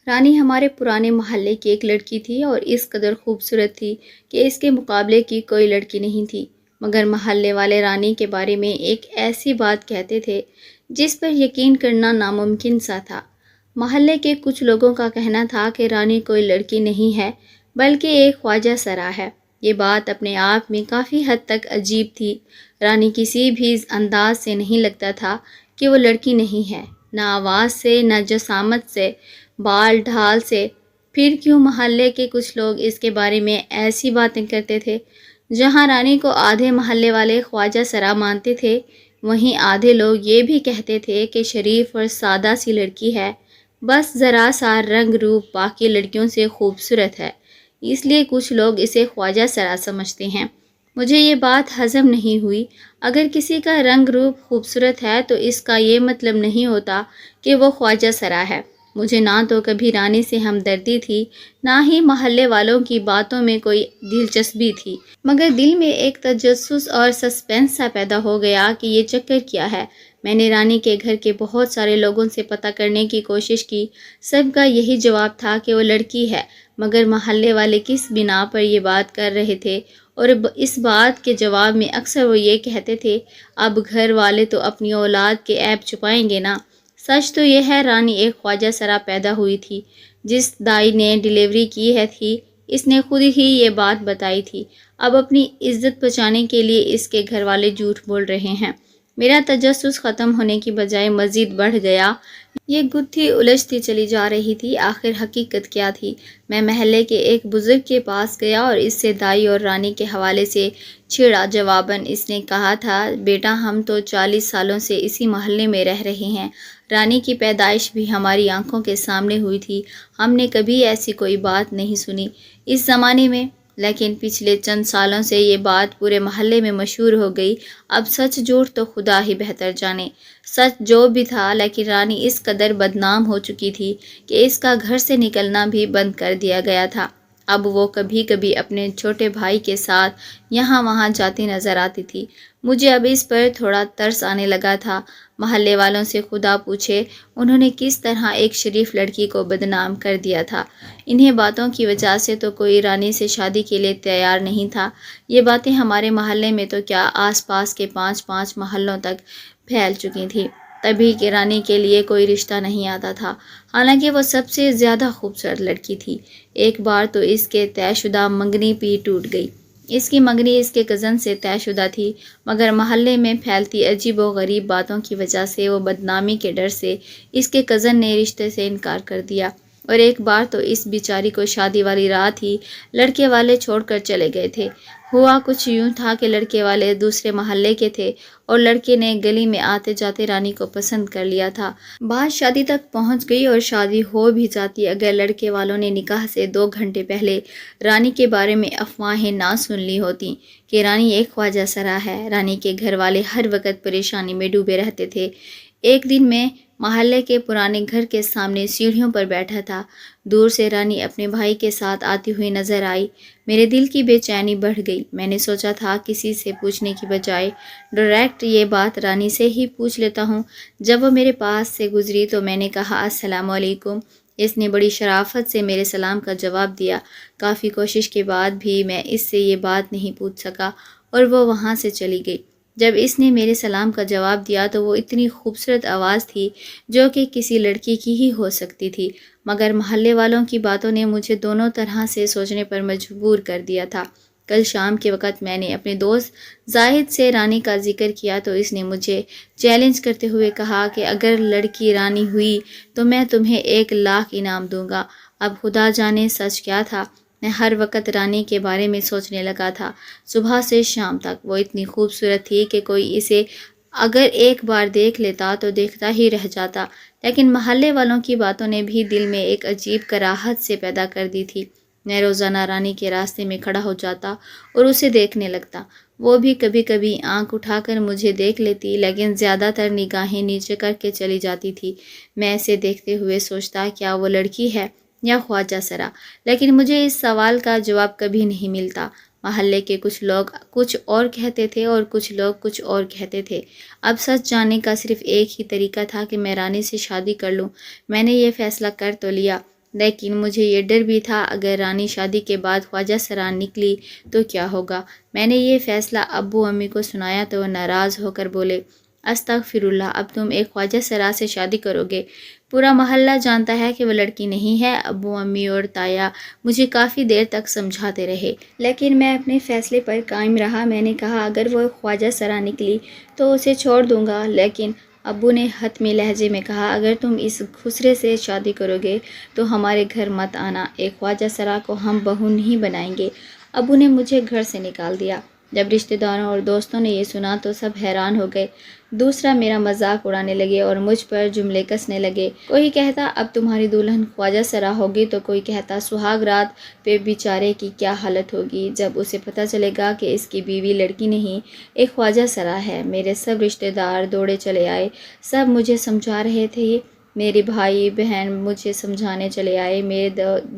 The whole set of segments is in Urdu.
رانی ہمارے پرانے محلے کی ایک لڑکی تھی اور اس قدر خوبصورت تھی کہ اس کے مقابلے کی کوئی لڑکی نہیں تھی، مگر محلے والے رانی کے بارے میں ایک ایسی بات کہتے تھے جس پر یقین کرنا ناممکن سا تھا۔ محلے کے کچھ لوگوں کا کہنا تھا کہ رانی کوئی لڑکی نہیں ہے بلکہ ایک خواجہ سرا ہے۔ یہ بات اپنے آپ میں کافی حد تک عجیب تھی۔ رانی کسی بھی انداز سے نہیں لگتا تھا کہ وہ لڑکی نہیں ہے، نہ آواز سے، نہ جسامت سے، بال ڈھال سے۔ پھر کیوں محلے کے کچھ لوگ اس کے بارے میں ایسی باتیں کرتے تھے؟ جہاں رانی کو آدھے محلے والے خواجہ سرا مانتے تھے، وہیں آدھے لوگ یہ بھی کہتے تھے کہ شریف اور سادہ سی لڑکی ہے، بس ذرا سا رنگ روپ باقی لڑکیوں سے خوبصورت ہے، اس لیے کچھ لوگ اسے خواجہ سرا سمجھتے ہیں۔ مجھے یہ بات ہضم نہیں ہوئی۔ اگر کسی کا رنگ روپ خوبصورت ہے تو اس کا یہ مطلب نہیں ہوتا کہ وہ خواجہ سرا ہے۔ مجھے نہ تو کبھی رانی سے ہمدردی تھی، نہ ہی محلے والوں کی باتوں میں کوئی دلچسپی تھی، مگر دل میں ایک تجسس اور سسپینس سا پیدا ہو گیا کہ یہ چکر کیا ہے۔ میں نے رانی کے گھر کے بہت سارے لوگوں سے پتہ کرنے کی کوشش کی، سب کا یہی جواب تھا کہ وہ لڑکی ہے، مگر محلے والے کس بنا پر یہ بات کر رہے تھے، اور اس بات کے جواب میں اکثر وہ یہ کہتے تھے، اب گھر والے تو اپنی اولاد کے عیب چھپائیں گے نا۔ سچ تو یہ ہے رانی ایک خواجہ سرا پیدا ہوئی تھی۔ جس دائی نے ڈیلیوری کی تھی اس نے خود ہی یہ بات بتائی تھی۔ اب اپنی عزت بچانے کے لیے اس کے گھر والے جھوٹ بول رہے ہیں۔ میرا تجسس ختم ہونے کی بجائے مزید بڑھ گیا۔ یہ گتھی الجھتی چلی جا رہی تھی، آخر حقیقت کیا تھی؟ میں محلے کے ایک بزرگ کے پاس گیا اور اس سے دائی اور رانی کے حوالے سے چھیڑا۔ جواباً اس نے کہا تھا، بیٹا ہم تو 40 سالوں سے اسی محلے میں رہ رہے ہیں، رانی کی پیدائش بھی ہماری آنکھوں کے سامنے ہوئی تھی، ہم نے کبھی ایسی کوئی بات نہیں سنی اس زمانے میں، لیکن پچھلے چند سالوں سے یہ بات پورے محلے میں مشہور ہو گئی۔ اب سچ جھوٹ تو خدا ہی بہتر جانے۔ سچ جو بھی تھا، لیکن رانی اس قدر بدنام ہو چکی تھی کہ اس کا گھر سے نکلنا بھی بند کر دیا گیا تھا۔ اب وہ کبھی کبھی اپنے چھوٹے بھائی کے ساتھ یہاں وہاں جاتی نظر آتی تھی۔ مجھے اب اس پر تھوڑا ترس آنے لگا تھا۔ محلے والوں سے خدا پوچھے انہوں نے کس طرح ایک شریف لڑکی کو بدنام کر دیا تھا۔ انہیں باتوں کی وجہ سے تو کوئی رانی سے شادی کے لیے تیار نہیں تھا۔ یہ باتیں ہمارے محلے میں تو کیا آس پاس کے 5 محلوں تک پھیل چکی تھی۔ تبھی کہ رانی کے لیے کوئی رشتہ نہیں آتا تھا، حالانکہ وہ سب سے زیادہ خوبصورت لڑکی تھی۔ ایک بار تو اس کے طے شدہ منگنی بھی ٹوٹ گئی۔ اس کی منگنی اس کے کزن سے طے شدہ تھی، مگر محلے میں پھیلتی عجیب و غریب باتوں کی وجہ سے وہ بدنامی کے ڈر سے اس کے کزن نے رشتے سے انکار کر دیا، اور ایک بار تو اس بیچاری کو شادی والی رات ہی لڑکے والے چھوڑ کر چلے گئے تھے۔ ہوا کچھ یوں تھا کہ لڑکے والے دوسرے محلے کے تھے اور لڑکے نے گلی میں آتے جاتے رانی کو پسند کر لیا تھا۔ بات شادی تک پہنچ گئی اور شادی ہو بھی جاتی اگر لڑکے والوں نے نکاح سے 2 گھنٹے پہلے رانی کے بارے میں افواہیں نہ سن لی ہوتی کہ رانی ایک خواجہ سرا ہے۔ رانی کے گھر والے ہر وقت پریشانی میں ڈوبے رہتے تھے۔ ایک دن میں محلے کے پرانے گھر کے سامنے سیڑھیوں پر بیٹھا تھا، دور سے رانی اپنے بھائی کے ساتھ آتی ہوئی نظر آئی۔ میرے دل کی بے چینی بڑھ گئی۔ میں نے سوچا تھا کسی سے پوچھنے کی بجائے ڈائریکٹ یہ بات رانی سے ہی پوچھ لیتا ہوں۔ جب وہ میرے پاس سے گزری تو میں نے کہا، السلام علیکم۔ اس نے بڑی شرافت سے میرے سلام کا جواب دیا۔ کافی کوشش کے بعد بھی میں اس سے یہ بات نہیں پوچھ سکا اور وہ وہاں سے چلی گئی۔ جب اس نے میرے سلام کا جواب دیا تو وہ اتنی خوبصورت آواز تھی جو کہ کسی لڑکی کی ہی ہو سکتی تھی، مگر محلے والوں کی باتوں نے مجھے دونوں طرح سے سوچنے پر مجبور کر دیا تھا۔ کل شام کے وقت میں نے اپنے دوست زاہد سے رانی کا ذکر کیا تو اس نے مجھے چیلنج کرتے ہوئے کہا کہ اگر لڑکی رانی ہوئی تو میں تمہیں 1,00,000 انعام دوں گا۔ اب خدا جانے سچ کیا تھا۔ میں ہر وقت رانی کے بارے میں سوچنے لگا تھا۔ صبح سے شام تک وہ اتنی خوبصورت تھی کہ کوئی اسے اگر ایک بار دیکھ لیتا تو دیکھتا ہی رہ جاتا، لیکن محلے والوں کی باتوں نے بھی دل میں ایک عجیب کراہت سے پیدا کر دی تھی۔ میں روزانہ رانی کے راستے میں کھڑا ہو جاتا اور اسے دیکھنے لگتا۔ وہ بھی کبھی کبھی آنکھ اٹھا کر مجھے دیکھ لیتی، لیکن زیادہ تر نگاہیں نیچے کر کے چلی جاتی تھی۔ میں اسے دیکھتے ہوئے سوچتا، کیا وہ لڑکی ہے یا خواجہ سرا؟ لیکن مجھے اس سوال کا جواب کبھی نہیں ملتا۔ محلے کے کچھ لوگ کچھ اور کہتے تھے اور کچھ لوگ کچھ اور کہتے تھے۔ اب سچ جاننے کا صرف ایک ہی طریقہ تھا کہ میں رانی سے شادی کر لوں۔ میں نے یہ فیصلہ کر تو لیا، لیکن مجھے یہ ڈر بھی تھا اگر رانی شادی کے بعد خواجہ سرا نکلی تو کیا ہوگا۔ میں نے یہ فیصلہ ابو امی کو سنایا تو وہ ناراض ہو کر بولے، استغفر اللہ، اب تم ایک خواجہ سرا سے شادی کرو گے؟ پورا محلہ جانتا ہے کہ وہ لڑکی نہیں ہے۔ ابو امی اور تایا مجھے کافی دیر تک سمجھاتے رہے، لیکن میں اپنے فیصلے پر قائم رہا۔ میں نے کہا اگر وہ خواجہ سرا نکلی تو اسے چھوڑ دوں گا، لیکن ابو نے حتمی لہجے میں کہا اگر تم اس خسرے سے شادی کرو گے تو ہمارے گھر مت آنا، ایک خواجہ سرا کو ہم بہو نہیں بنائیں گے۔ ابو نے مجھے گھر سے نکال دیا۔ جب رشتہ داروں اور دوستوں نے یہ سنا تو سب حیران ہو گئے، دوسرا میرا مذاق اڑانے لگے اور مجھ پر جملے کسنے لگے۔ کوئی کہتا اب تمہاری دلہن خواجہ سرا ہوگی تو کوئی کہتا سہاگ رات پہ بیچارے کی کیا حالت ہوگی جب اسے پتہ چلے گا کہ اس کی بیوی لڑکی نہیں ایک خواجہ سرا ہے۔ میرے سب رشتہ دار دوڑے چلے آئے، سب مجھے سمجھا رہے تھے، میرے بھائی بہن مجھے سمجھانے چلے آئے، میرے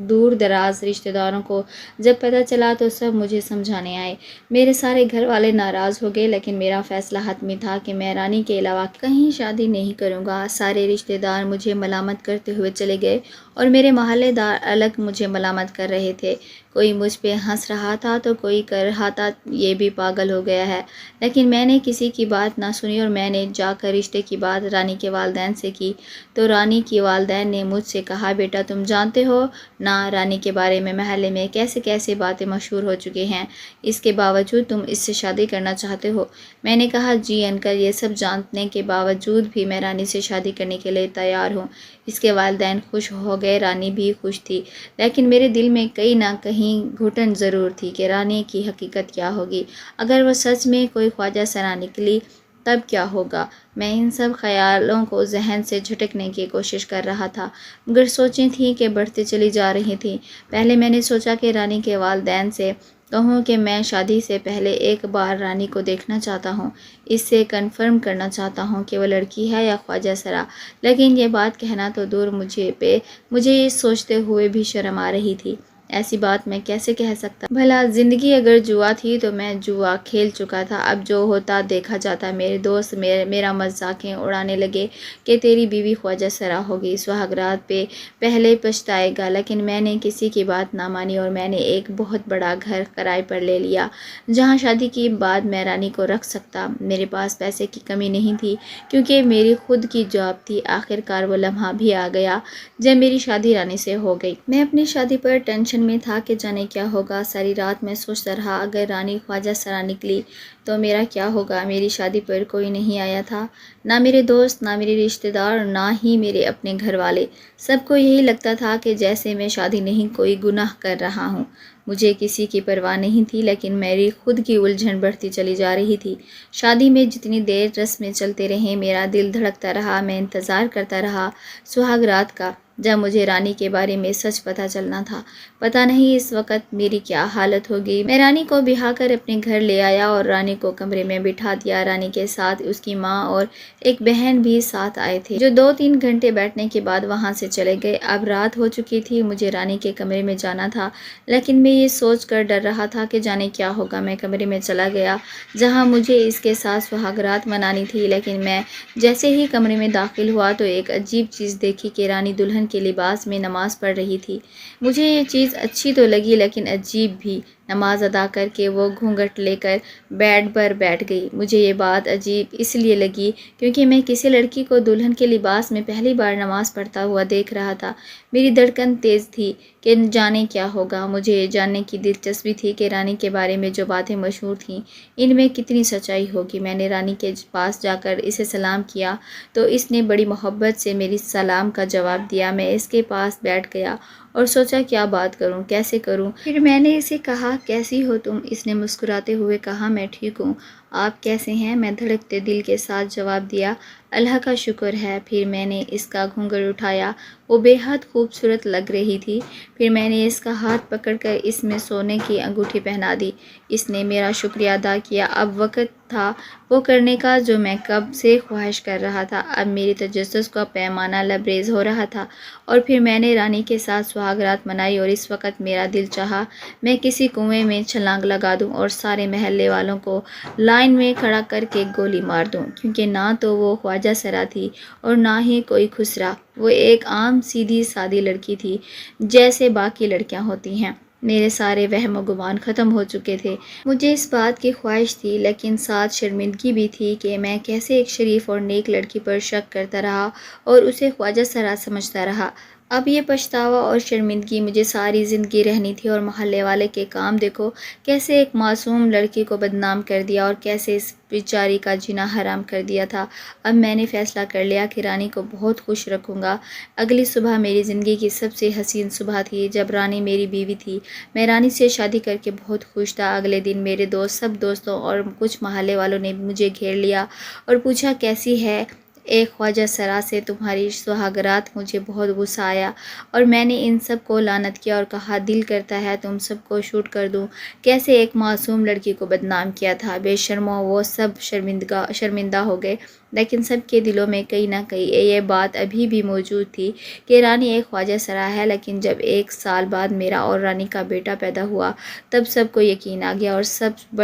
دور دراز رشتہ داروں کو جب پتہ چلا تو سب مجھے سمجھانے آئے۔ میرے سارے گھر والے ناراض ہو گئے، لیکن میرا فیصلہ حتمی تھا کہ میں رانی کے علاوہ کہیں شادی نہیں کروں گا۔ سارے رشتہ دار مجھے ملامت کرتے ہوئے چلے گئے اور میرے محلے دار الگ مجھے ملامت کر رہے تھے، کوئی مجھ پہ ہنس رہا تھا تو کوئی کر رہا تھا یہ بھی پاگل ہو گیا ہے، لیکن میں نے کسی کی بات نہ سنی اور میں نے جا کر رشتے کی بات رانی کے والدین سے کی تو رانی کی والدین نے مجھ سے کہا بیٹا تم جانتے ہو نا رانی کے بارے میں محلے میں کیسے کیسے باتیں مشہور ہو چکے ہیں، اس کے باوجود تم اس سے شادی کرنا چاہتے ہو؟ میں نے کہا جی انکل، یہ سب جاننے کے باوجود بھی میں رانی سے شادی کرنے کے لیے تیار ہوں۔ اس کے والدین خوش ہو گئے، رانی بھی خوش تھی، لیکن میرے دل میں کہیں نہ کہیں گھٹن ضرور تھی کہ رانی کی حقیقت کیا ہوگی، اگر وہ سچ میں کوئی خواجہ سرا نکلی تب کیا ہوگا۔ میں ان سب خیالوں کو ذہن سے جھٹکنے کی کوشش کر رہا تھا، مگر سوچیں تھیں کہ بڑھتی چلی جا رہی تھیں۔ پہلے میں نے سوچا کہ رانی کے والدین سے کہوں کہ میں شادی سے پہلے ایک بار رانی کو دیکھنا چاہتا ہوں، اس سے کنفرم کرنا چاہتا ہوں کہ وہ لڑکی ہے یا خواجہ سرا، لیکن یہ بات کہنا تو دور، مجھے یہ سوچتے ہوئے بھی شرم آ رہی تھی، ایسی بات میں کیسے کہہ سکتا؟ بھلا زندگی اگر جوا تھی تو میں جوا کھیل چکا تھا، اب جو ہوتا دیکھا جاتا۔ میرے دوست میرا مذاقیں اڑانے لگے کہ تیری بیوی خواجہ سرا ہوگی، سہاگ رات پہ پہلے پچھتائے گا، لیکن میں نے کسی کی بات نہ مانی اور میں نے ایک بہت بڑا گھر کرائے پر لے لیا جہاں شادی کے بعد میں رانی کو رکھ سکتا۔ میرے پاس پیسے کی کمی نہیں تھی کیونکہ میری خود کی جاب تھی۔ آخر کار وہ لمحہ بھی آ گیا جب میری شادی رانی سے ہو گئی۔ میں اپنی شادی پر ٹینشن میں تھا کہ جانے کیا ہوگا، ساری رات میں سوچتا رہا اگر رانی خواجہ سرا نکلی تو میرا کیا ہوگا۔ میری شادی پر کوئی نہیں آیا تھا، نہ میرے دوست، نہ میرے رشتہ دار، نہ ہی میرے اپنے گھر والے۔ سب کو یہی لگتا تھا کہ جیسے میں شادی نہیں کوئی گناہ کر رہا ہوں۔ مجھے کسی کی پرواہ نہیں تھی، لیکن میری خود کی الجھن بڑھتی چلی جا رہی تھی۔ شادی میں جتنی دیر رسمیں چلتے رہیں میرا دل دھڑکتا رہا، میں انتظار کرتا رہا سہاگ رات کا جب مجھے رانی کے بارے میں سچ پتہ چلنا تھا۔ پتہ نہیں اس وقت میری کیا حالت ہوگی۔ میں رانی کو بہا کر اپنے گھر لے آیا اور رانی کو کمرے میں بٹھا دیا۔ رانی کے ساتھ اس کی ماں اور ایک بہن بھی ساتھ آئے تھے جو 2-3 گھنٹے بیٹھنے کے بعد وہاں سے چلے گئے۔ اب رات ہو چکی تھی، مجھے رانی کے کمرے میں جانا تھا، لیکن میں یہ سوچ کر ڈر رہا تھا کہ جانے کیا ہوگا۔ میں کمرے میں چلا گیا جہاں مجھے اس کے ساتھ سہاگ رات منانی تھی، لیکن میں جیسے ہی کمرے میں داخل ہوا تو ایک عجیب چیز دیکھی کہ رانی دلہن کے لباس میں نماز پڑھ رہی تھی۔ مجھے یہ چیز اچھی تو لگی لیکن عجیب بھی۔ نماز ادا کر کے وہ گھونگھٹ لے کر بیڈ پر بیٹھ گئی۔ مجھے یہ بات عجیب اس لیے لگی کیونکہ میں کسی لڑکی کو دلہن کے لباس میں پہلی بار نماز پڑھتا ہوا دیکھ رہا تھا۔ میری دھڑکن تیز تھی کہ جانے کیا ہوگا۔ مجھے یہ جاننے کی دلچسپی تھی کہ رانی کے بارے میں جو باتیں مشہور تھیں ان میں کتنی سچائی ہوگی۔ میں نے رانی کے پاس جا کر اسے سلام کیا تو اس نے بڑی محبت سے میری سلام کا جواب دیا۔ میں اس کے پاس بیٹھ گیا اور سوچا کیا بات کروں، کیسے کروں۔ پھر میں نے اسے کہا کیسی ہو تم؟ اس نے مسکراتے ہوئے کہا میں ٹھیک ہوں، آپ کیسے ہیں؟ میں دھڑکتے دل کے ساتھ جواب دیا اللہ کا شکر ہے۔ پھر میں نے اس کا گھونگھٹ اٹھایا، وہ بے حد خوبصورت لگ رہی تھی۔ پھر میں نے اس کا ہاتھ پکڑ کر اس میں سونے کی انگوٹھی پہنا دی۔ اس نے میرا شکریہ ادا کیا۔ اب وقت تھا وہ کرنے کا جو میں کب سے خواہش کر رہا تھا۔ اب میری تجسس کا پیمانہ لبریز ہو رہا تھا اور پھر میں نے رانی کے ساتھ سہاگ رات منائی اور اس وقت میرا دل چاہا میں کسی کنویں میں چھلانگ لگا دوں اور سارے محلے والوں کو لا لائن میں کھڑا کر کے گولی مار دوں، کیونکہ نہ تو وہ خواجہ سرا تھی اور نہ ہی کوئی خسرا۔ وہ ایک عام سیدھی سادی لڑکی تھی، جیسے باقی لڑکیاں ہوتی ہیں۔ میرے سارے وہم و گمان ختم ہو چکے تھے۔ مجھے اس بات کی خواہش تھی، لیکن ساتھ شرمندگی بھی تھی کہ میں کیسے ایک شریف اور نیک لڑکی پر شک کرتا رہا اور اسے خواجہ سرا سمجھتا رہا۔ اب یہ پچھتاوا اور شرمندگی مجھے ساری زندگی رہنی تھی، اور محلے والے کے کام دیکھو، کیسے ایک معصوم لڑکی کو بدنام کر دیا اور کیسے اس بیچاری کا جینا حرام کر دیا تھا۔ اب میں نے فیصلہ کر لیا کہ رانی کو بہت خوش رکھوں گا۔ اگلی صبح میری زندگی کی سب سے حسین صبح تھی، جب رانی میری بیوی تھی۔ میں رانی سے شادی کر کے بہت خوش تھا۔ اگلے دن میرے سب دوستوں اور کچھ محلے والوں نے مجھے گھیر لیا اور پوچھا کیسی ہے اے خواجہ سرا سے تمہاری سہاگرات۔ مجھے بہت غصہ آیا اور میں نے ان سب کو لعنت کیا اور کہا دل کرتا ہے تم سب کو شوٹ کر دوں۔ کیسے ایک معصوم لڑکی کو بدنام کیا تھا۔ بے شرمو، وہ سب شرمندہ ہو گئے، لیکن سب کے دلوں میں کہیں نہ کہیں یہ بات ابھی بھی موجود تھی کہ رانی ایک خواجہ سرا ہے۔ لیکن جب 1 سال بعد میرا اور رانی کا بیٹا پیدا ہوا، تب سب کو یقین آ گیا اور سب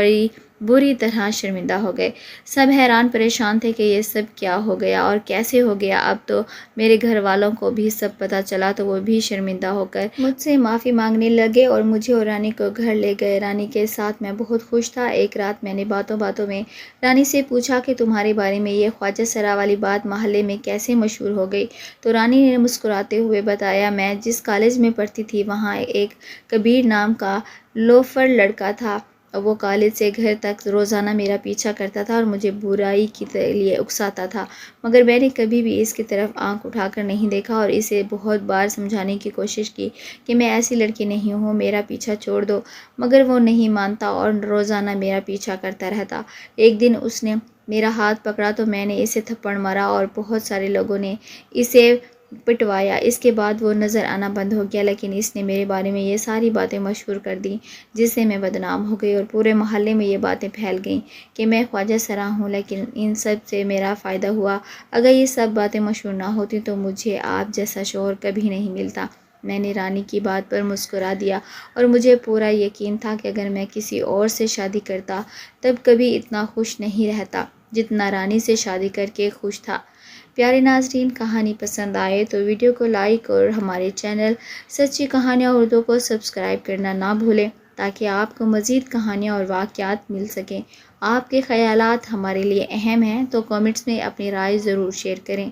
بری طرح شرمندہ ہو گئے۔ سب حیران پریشان تھے کہ یہ سب کیا ہو گیا اور کیسے ہو گیا۔ اب تو میرے گھر والوں کو بھی سب پتہ چلا تو وہ بھی شرمندہ ہو کر مجھ سے معافی مانگنے لگے اور مجھے اور رانی کو گھر لے گئے۔ رانی کے ساتھ میں بہت خوش تھا۔ ایک رات میں نے باتوں باتوں میں رانی سے پوچھا کہ تمہارے بارے میں یہ خواجہ سرا والی بات محلے میں کیسے مشہور ہو گئی؟ تو رانی نے مسکراتے ہوئے بتایا، میں جس کالج میں پڑھتی تھی وہاں ایک کبیر نام کا لوفر لڑکا تھا۔ وہ کالج سے گھر تک روزانہ میرا پیچھا کرتا تھا اور مجھے برائی کے لیے اکساتا تھا، مگر میں نے کبھی بھی اس کی طرف آنکھ اٹھا کر نہیں دیکھا اور اسے بہت بار سمجھانے کی کوشش کی کہ میں ایسی لڑکی نہیں ہوں، میرا پیچھا چھوڑ دو، مگر وہ نہیں مانتا اور روزانہ میرا پیچھا کرتا رہتا۔ ایک دن اس نے میرا ہاتھ پکڑا تو میں نے اسے تھپڑ مارا اور بہت سارے لوگوں نے اسے پٹوایا۔ اس کے بعد وہ نظر آنا بند ہو گیا، لیکن اس نے میرے بارے میں یہ ساری باتیں مشہور کر دیں، جس سے میں بدنام ہو گئی اور پورے محلے میں یہ باتیں پھیل گئیں کہ میں خواجہ سرا ہوں۔ لیکن ان سب سے میرا فائدہ ہوا۔ اگر یہ سب باتیں مشہور نہ ہوتی تو مجھے آپ جیسا شوہر کبھی نہیں ملتا۔ میں نے رانی کی بات پر مسکرا دیا اور مجھے پورا یقین تھا کہ اگر میں کسی اور سے شادی کرتا تب کبھی اتنا خوش نہیں رہتا جتنا رانی سے شادی کر کے خوش تھا۔ پیارے ناظرین، کہانی پسند آئے تو ویڈیو کو لائک اور ہمارے چینل سچی کہانیاں اردو کو سبسکرائب کرنا نہ بھولیں، تاکہ آپ کو مزید کہانیاں اور واقعات مل سکیں۔ آپ کے خیالات ہمارے لیے اہم ہیں، تو کامنٹس میں اپنی رائے ضرور شیئر کریں۔